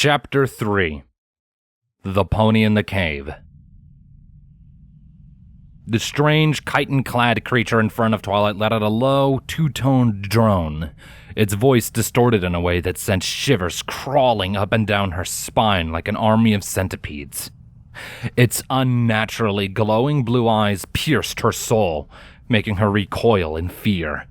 Chapter 3. The Pony in the Cave. The strange, chitin-clad creature in front of Twilight let out a low, two-toned drone, its voice distorted in a way that sent shivers crawling up and down her spine like an army of centipedes. Its unnaturally glowing blue eyes pierced her soul, making her recoil in fear.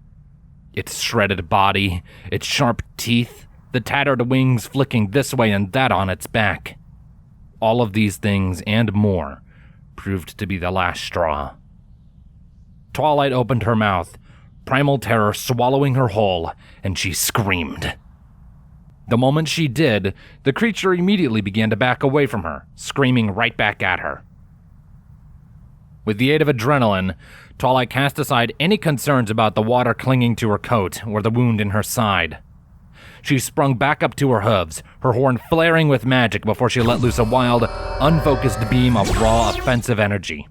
Its shredded body, its sharp teeth, the tattered wings flicking this way and that on its back. All of these things and more proved to be the last straw. Twilight opened her mouth, primal terror swallowing her whole, and she screamed. The moment she did, the creature immediately began to back away from her, screaming right back at her. With the aid of adrenaline, Twilight cast aside any concerns about the water clinging to her coat or the wound in her side. She sprung back up to her hooves, her horn flaring with magic before she let loose a wild, unfocused beam of raw, offensive energy.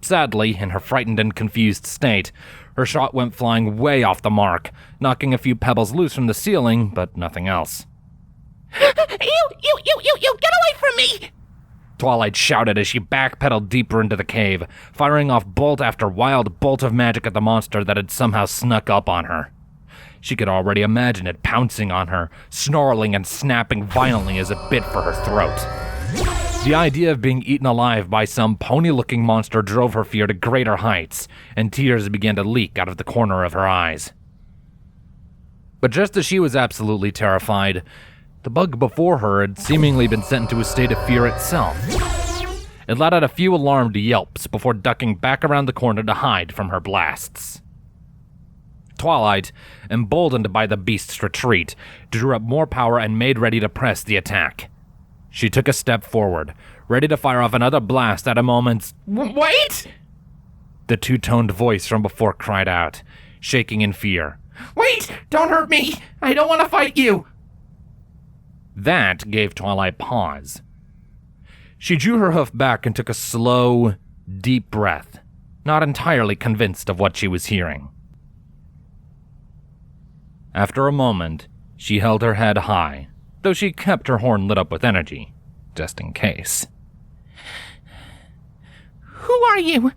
Sadly, in her frightened and confused state, her shot went flying way off the mark, knocking a few pebbles loose from the ceiling, but nothing else. You, get away from me! Twilight shouted as she backpedaled deeper into the cave, firing off bolt after wild bolt of magic at the monster that had somehow snuck up on her. She could already imagine it pouncing on her, snarling and snapping violently as it bit for her throat. The idea of being eaten alive by some pony-looking monster drove her fear to greater heights, and tears began to leak out of the corner of her eyes. But just as she was absolutely terrified, the bug before her had seemingly been sent into a state of fear itself. It let out a few alarmed yelps before ducking back around the corner to hide from her blasts. Twilight, emboldened by the beast's retreat, drew up more power and made ready to press the attack. She took a step forward, ready to fire off another blast at a moment's Wait! The two-toned voice from before cried out, shaking in fear. Wait! Don't hurt me! I don't want to fight you! That gave Twilight pause. She drew her hoof back and took a slow, deep breath, not entirely convinced of what she was hearing. After a moment, she held her head high, though she kept her horn lit up with energy, just in case. Who are you?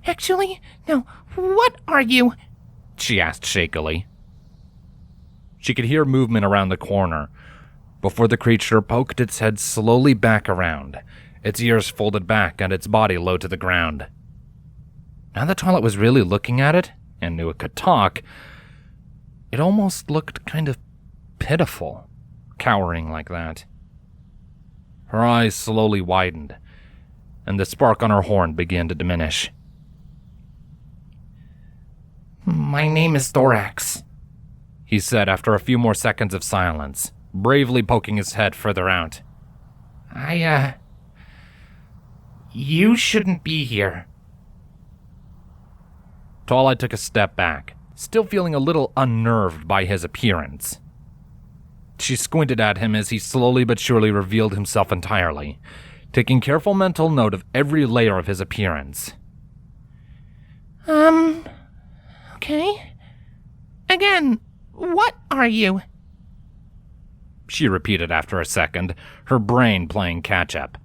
Actually, no, what are you? She asked shakily. She could hear movement around the corner, before the creature poked its head slowly back around, its ears folded back and its body low to the ground. Now that Twilight was really looking at it, and knew it could talk, it almost looked kind of pitiful, cowering like that. Her eyes slowly widened, and the spark on her horn began to diminish. My name is Thorax, he said after a few more seconds of silence, bravely poking his head further out. You shouldn't be here. Twilight took a step back, still feeling a little unnerved by his appearance. She squinted at him as he slowly but surely revealed himself entirely, taking careful mental note of every layer of his appearance. Okay. Again, what are you? She repeated after a second, her brain playing catch-up.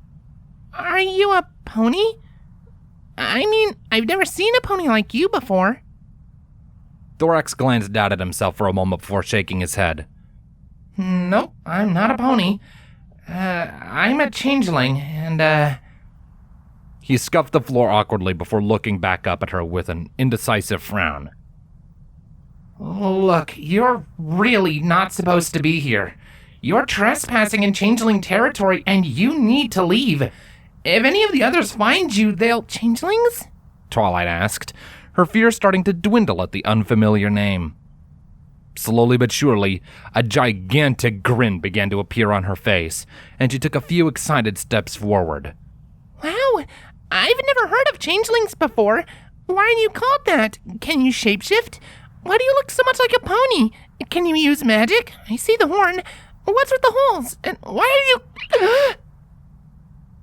Are you a pony? I mean, I've never seen a pony like you before. Thorax glanced down at himself for a moment before shaking his head. Nope, I'm not a pony. I'm a changeling, and He scuffed the floor awkwardly before looking back up at her with an indecisive frown. Look, you're really not supposed to be here. You're trespassing in changeling territory, and you need to leave. If any of the others find you, they'll... Changelings? Twilight asked, her fear starting to dwindle at the unfamiliar name. Slowly but surely, a gigantic grin began to appear on her face, and she took a few excited steps forward. Wow, I've never heard of changelings before. Why are you called that? Can you shapeshift? Why do you look so much like a pony? Can you use magic? I see the horn. What's with the holes? And why are you...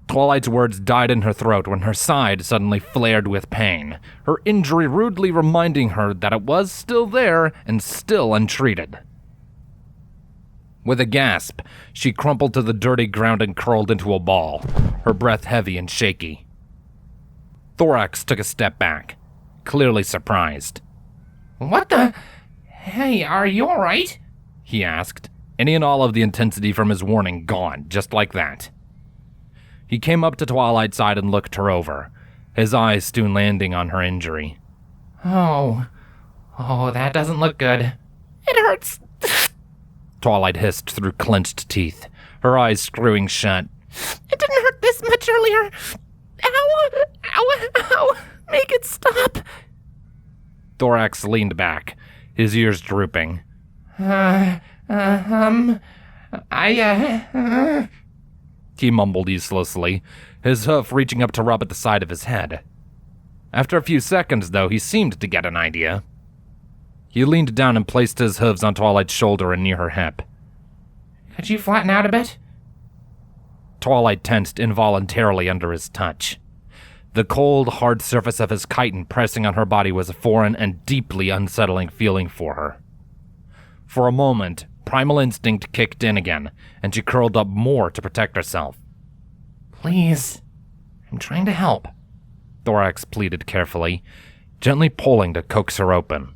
Twilight's words died in her throat when her side suddenly flared with pain, her injury rudely reminding her that it was still there and still untreated. With a gasp, she crumpled to the dirty ground and curled into a ball, her breath heavy and shaky. Thorax took a step back, clearly surprised. What the? Hey, are you alright? He asked, any and all of the intensity from his warning gone, just like that. He came up to Twilight's side and looked her over, his eyes soon landing on her injury. Oh, that doesn't look good. It hurts. Twilight hissed through clenched teeth, her eyes screwing shut. It didn't hurt this much earlier. Ow, ow, ow, make it stop. Thorax leaned back, his ears drooping. He mumbled uselessly, his hoof reaching up to rub at the side of his head. After a few seconds, though, he seemed to get an idea. He leaned down and placed his hooves on Twilight's shoulder and near her hip. Could you flatten out a bit? Twilight tensed involuntarily under his touch. The cold, hard surface of his chitin pressing on her body was a foreign and deeply unsettling feeling for her. For a moment, primal instinct kicked in again, and she curled up more to protect herself. Please, I'm trying to help, Thorax pleaded carefully, gently pulling to coax her open.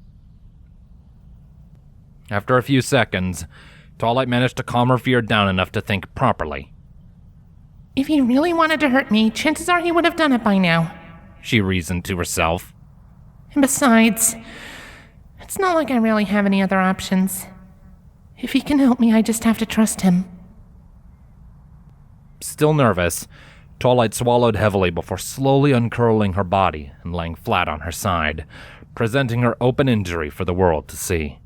After a few seconds, Twilight managed to calm her fear down enough to think properly. If he really wanted to hurt me, chances are he would have done it by now, she reasoned to herself. And besides, it's not like I really have any other options. If he can help me, I just have to trust him. Still nervous, Twilight swallowed heavily before slowly uncurling her body and laying flat on her side, presenting her open injury for the world to see.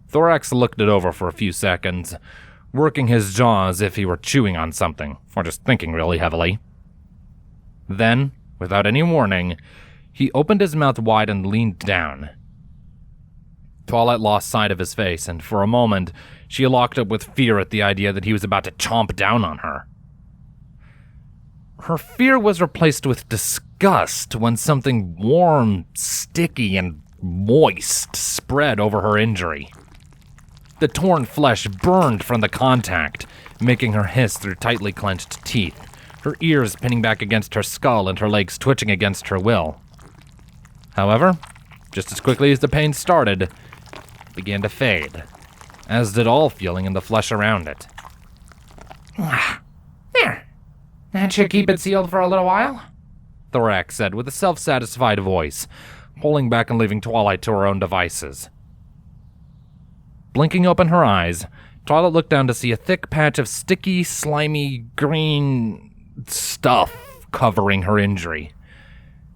Thorax looked it over for a few seconds, working his jaw as if he were chewing on something, or just thinking really heavily. Then, without any warning, he opened his mouth wide and leaned down. Twilight lost sight of his face, and for a moment, she locked up with fear at the idea that he was about to chomp down on her. Her fear was replaced with disgust when something warm, sticky, and moist spread over her injury. The torn flesh burned from the contact, making her hiss through tightly clenched teeth, her ears pinning back against her skull and her legs twitching against her will. However, just as quickly as the pain started, it began to fade, as did all feeling in the flesh around it. There. That should keep it sealed for a little while, Thorax said with a self-satisfied voice, pulling back and leaving Twilight to her own devices. Blinking open her eyes, Twilight looked down to see a thick patch of sticky, slimy, green stuff covering her injury.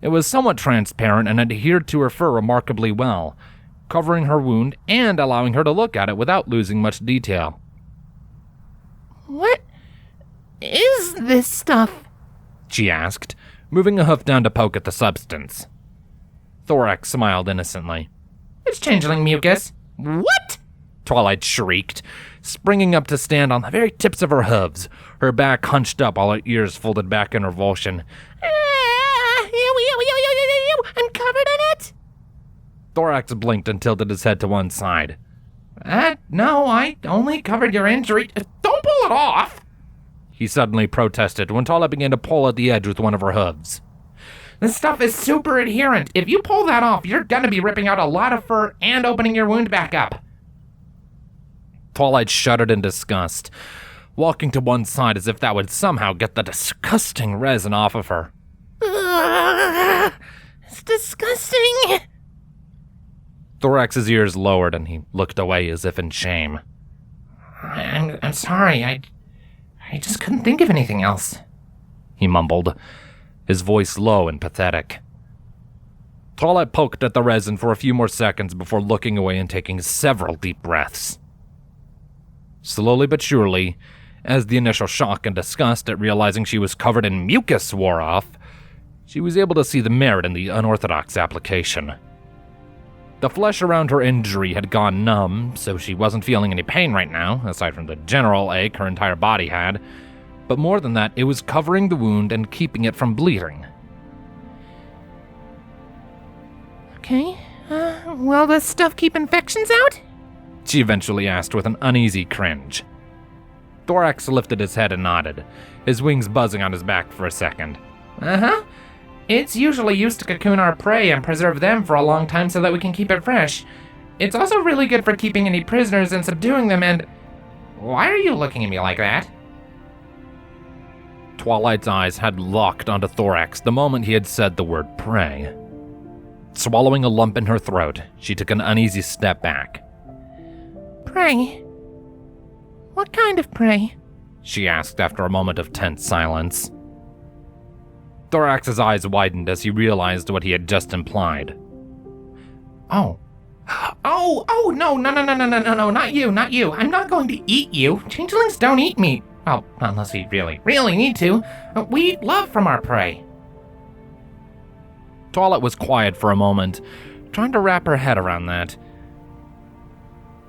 It was somewhat transparent and adhered to her fur remarkably well, covering her wound and allowing her to look at it without losing much detail. What is this stuff? She asked, moving a hoof down to poke at the substance. Thorax smiled innocently. It's changeling mucus. What? Twilight shrieked, springing up to stand on the very tips of her hooves, her back hunched up while her ears folded back in revulsion. I'm covered in it? Thorax blinked and tilted his head to one side. No, I only covered your injury. Don't pull it off! He suddenly protested when Twilight began to pull at the edge with one of her hooves. This stuff is super adherent. If you pull that off, you're gonna be ripping out a lot of fur and opening your wound back up. Twilight shuddered in disgust, walking to one side as if that would somehow get the disgusting resin off of her. It's disgusting. Thorax's ears lowered and he looked away as if in shame. I'm sorry. I just couldn't think of anything else, he mumbled, his voice low and pathetic. Twilight poked at the resin for a few more seconds before looking away and taking several deep breaths. Slowly but surely, as the initial shock and disgust at realizing she was covered in mucus wore off, she was able to see the merit in the unorthodox application. The flesh around her injury had gone numb, so she wasn't feeling any pain right now, aside from the general ache her entire body had. But more than that, it was covering the wound and keeping it from bleeding. Okay, will this stuff keep infections out? she eventually asked with an uneasy cringe. Thorax lifted his head and nodded, his wings buzzing on his back for a second. Uh-huh. It's usually used to cocoon our prey and preserve them for a long time so that we can keep it fresh. It's also really good for keeping any prisoners and subduing them and... Why are you looking at me like that? Twilight's eyes had locked onto Thorax the moment he had said the word prey. Swallowing a lump in her throat, she took an uneasy step back. Prey? What kind of prey? She asked after a moment of tense silence. Thorax's eyes widened as he realized what he had just implied. Oh, no, not you. I'm not going to eat you. Changelings don't eat meat. Well, unless we really need to. We eat love from our prey. Twilight was quiet for a moment, trying to wrap her head around that.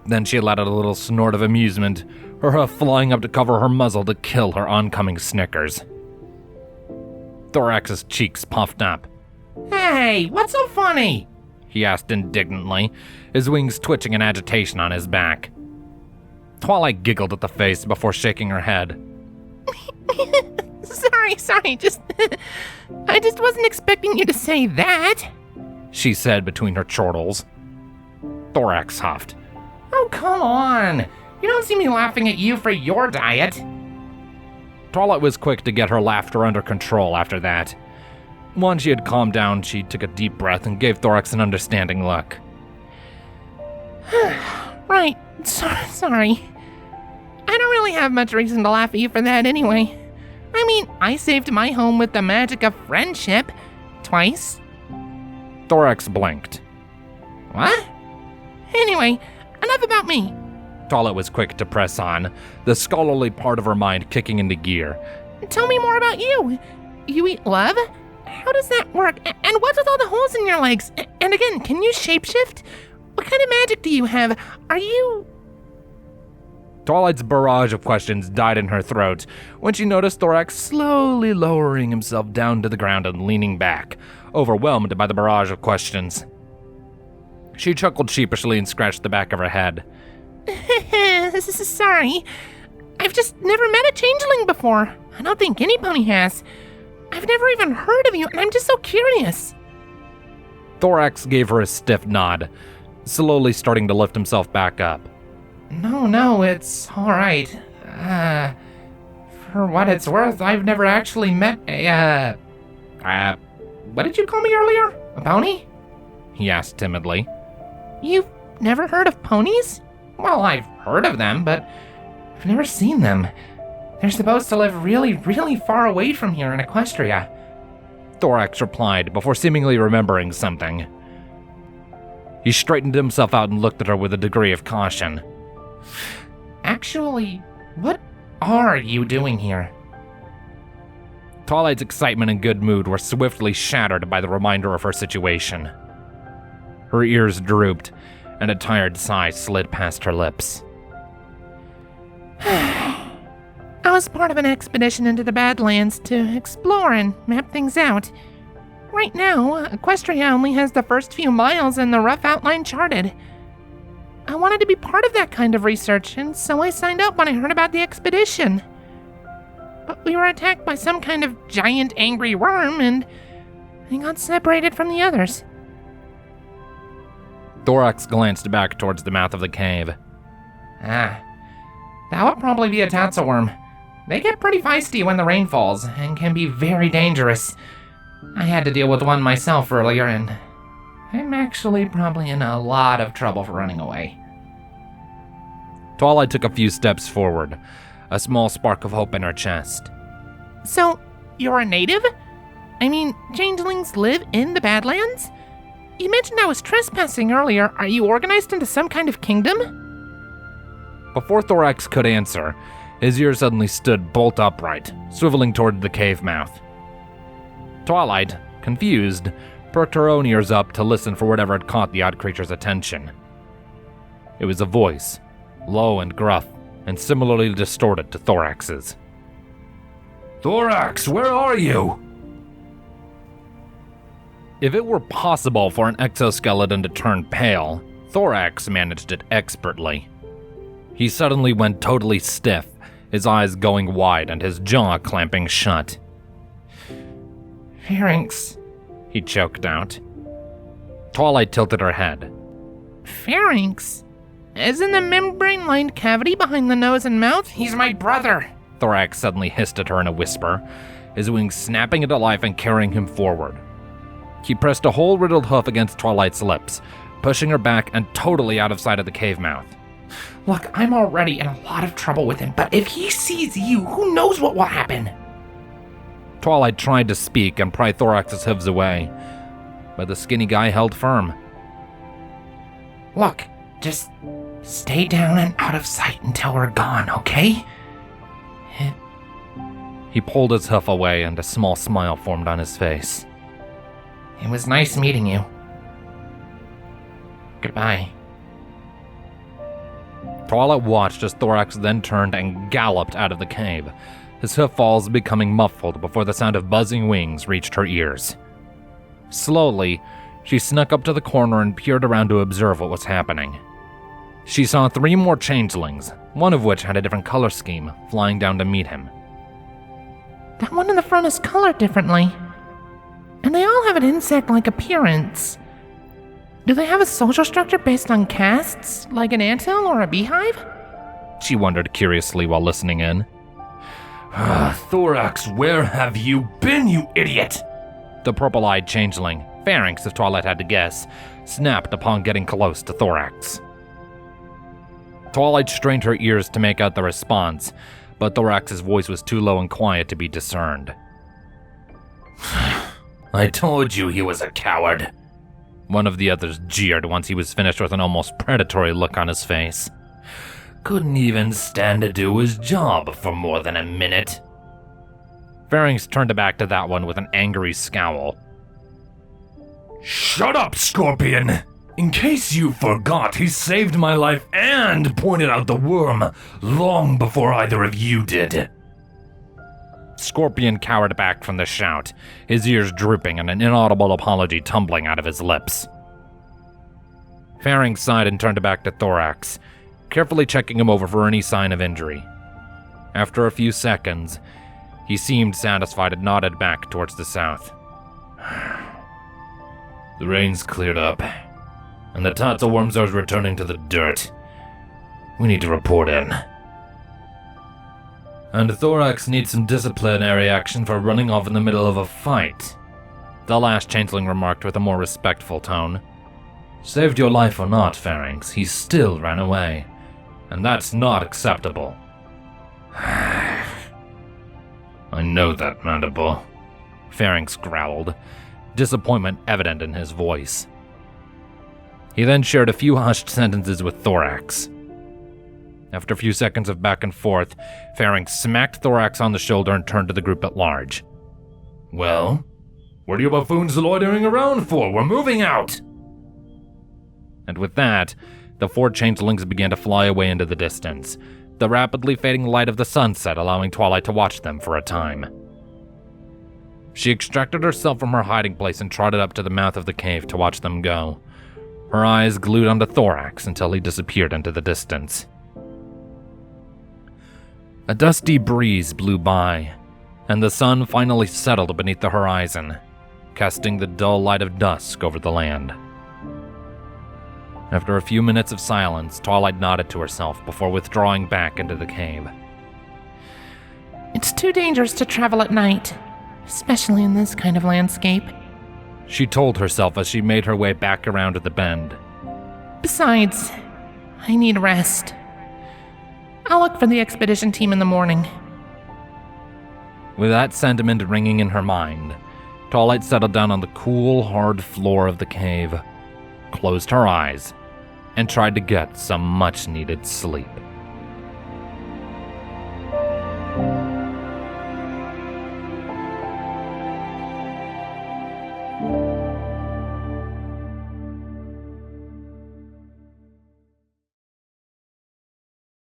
Then she let out a little snort of amusement, her hoof flying up to cover her muzzle to kill her oncoming snickers. Thorax's cheeks puffed up. Hey, what's so funny? He asked indignantly, his wings twitching in agitation on his back. Twilight giggled at the face before shaking her head. Sorry, I just wasn't expecting you to say that, she said between her chortles. Thorax huffed. Oh, come on. You don't see me laughing at you for your diet. Twilight was quick to get her laughter under control after that. Once she had calmed down, she took a deep breath and gave Thorax an understanding look. Right, sorry. I don't really have much reason to laugh at you for that anyway. I mean, I saved my home with the magic of friendship. Twice. Thorax blinked. What? Anyway, enough about me. Twilight was quick to press on, the scholarly part of her mind kicking into gear. Tell me more about you. You eat love? How does that work? And what's with all the holes in your legs? And again, can you shapeshift? What kind of magic do you have? Are you... Twilight's barrage of questions died in her throat when she noticed Thorax slowly lowering himself down to the ground and leaning back, overwhelmed by the barrage of questions. She chuckled sheepishly and scratched the back of her head. Sorry. I've just never met a changeling before. I don't think any pony has. I've never even heard of you, and I'm just so curious. Thorax gave her a stiff nod, slowly starting to lift himself back up. No, it's all right. For what it's worth, I've never actually met a, what did you call me earlier? A pony? He asked timidly. You've never heard of ponies? Well, I've heard of them, but I've never seen them. They're supposed to live really far away from here in Equestria. Thorax replied before seemingly remembering something. He straightened himself out and looked at her with a degree of caution. Actually, what are you doing here? Twilight's excitement and good mood were swiftly shattered by the reminder of her situation. Her ears drooped, and a tired sigh slid past her lips. I was part of an expedition into the Badlands to explore and map things out. Right now, Equestria only has the first few miles and the rough outline charted. I wanted to be part of that kind of research, and so I signed up when I heard about the expedition. But we were attacked by some kind of giant angry worm, and I got separated from the others. Thorax glanced back towards the mouth of the cave. That would probably be a tatsa-worm. They get pretty feisty when the rain falls, and can be very dangerous. I had to deal with one myself earlier, and I'm actually probably in a lot of trouble for running away. Twilight took a few steps forward, a small spark of hope in her chest. So, you're a native? I mean, changelings live in the Badlands? You mentioned I was trespassing earlier. Are you organized into some kind of kingdom? Before Thorax could answer, his ears suddenly stood bolt upright, swiveling toward the cave mouth. Twilight, confused, perked her own ears up to listen for whatever had caught the odd creature's attention. It was a voice, low and gruff, and similarly distorted to Thorax's. "Thorax, where are you?" If it were possible for an exoskeleton to turn pale, Thorax managed it expertly. He suddenly went totally stiff, his eyes going wide and his jaw clamping shut. Pharynx, he choked out. Twilight tilted her head. Pharynx? Isn't the membrane-lined cavity behind the nose and mouth? He's my brother. Thorax suddenly hissed at her in a whisper, his wings snapping into life and carrying him forward. He pressed a hole-riddled hoof against Twilight's lips, pushing her back and totally out of sight of the cave mouth. Look, I'm already in a lot of trouble with him, but if he sees you, who knows what will happen? Twilight tried to speak and pry Thorax's hooves away, but the skinny guy held firm. Look, just stay down and out of sight until we're gone, okay? He pulled his hoof away and a small smile formed on his face. It was nice meeting you. Goodbye. Twilight watched as Thorax then turned and galloped out of the cave, his hoof falls becoming muffled before the sound of buzzing wings reached her ears. Slowly, she snuck up to the corner and peered around to observe what was happening. She saw 3 more changelings, one of which had a different color scheme, flying down to meet him. That one in the front is colored differently. And they all have an insect-like appearance. Do they have a social structure based on castes, like an anthill or a beehive? She wondered curiously while listening in. Thorax, where have you been, you idiot? The purple-eyed changeling, Pharynx if Twilight had to guess, snapped upon getting close to Thorax. Twilight strained her ears to make out the response, but Thorax's voice was too low and quiet to be discerned. I told you he was a coward. One of the others jeered once he was finished with an almost predatory look on his face. Couldn't even stand to do his job for more than a minute. Pharynx turned back to that one with an angry scowl. Shut up, Scorpion! In case you forgot, he saved my life and pointed out the worm long before either of you did. Scorpion cowered back from the shout, his ears drooping and an inaudible apology tumbling out of his lips. Pharynx sighed and turned back to Thorax, carefully checking him over for any sign of injury. After a few seconds, he seemed satisfied and nodded back towards the south. The rain's cleared up, and the tatterworms are returning to the dirt. We need to report in. And Thorax needs some disciplinary action for running off in the middle of a fight. The last changeling remarked with a more respectful tone. Saved your life or not, Pharynx, he still ran away. And that's not acceptable. I know that, Mandible. Pharynx growled, disappointment evident in his voice. He then shared a few hushed sentences with Thorax. After a few seconds of back and forth, Pharynx smacked Thorax on the shoulder and turned to the group at large. Well, what are you buffoons loitering around for? We're moving out! And with that, the 4 changelings began to fly away into the distance, the rapidly fading light of the sunset allowing Twilight to watch them for a time. She extracted herself from her hiding place and trotted up to the mouth of the cave to watch them go, her eyes glued onto Thorax until he disappeared into the distance. A dusty breeze blew by, and the sun finally settled beneath the horizon, casting the dull light of dusk over the land. After a few minutes of silence, Twilight nodded to herself before withdrawing back into the cave. It's too dangerous to travel at night, especially in this kind of landscape, she told herself as she made her way back around to the bend. Besides, I need rest. I'll look for the expedition team in the morning. With that sentiment ringing in her mind, Twilight settled down on the cool, hard floor of the cave, closed her eyes, and tried to get some much-needed sleep.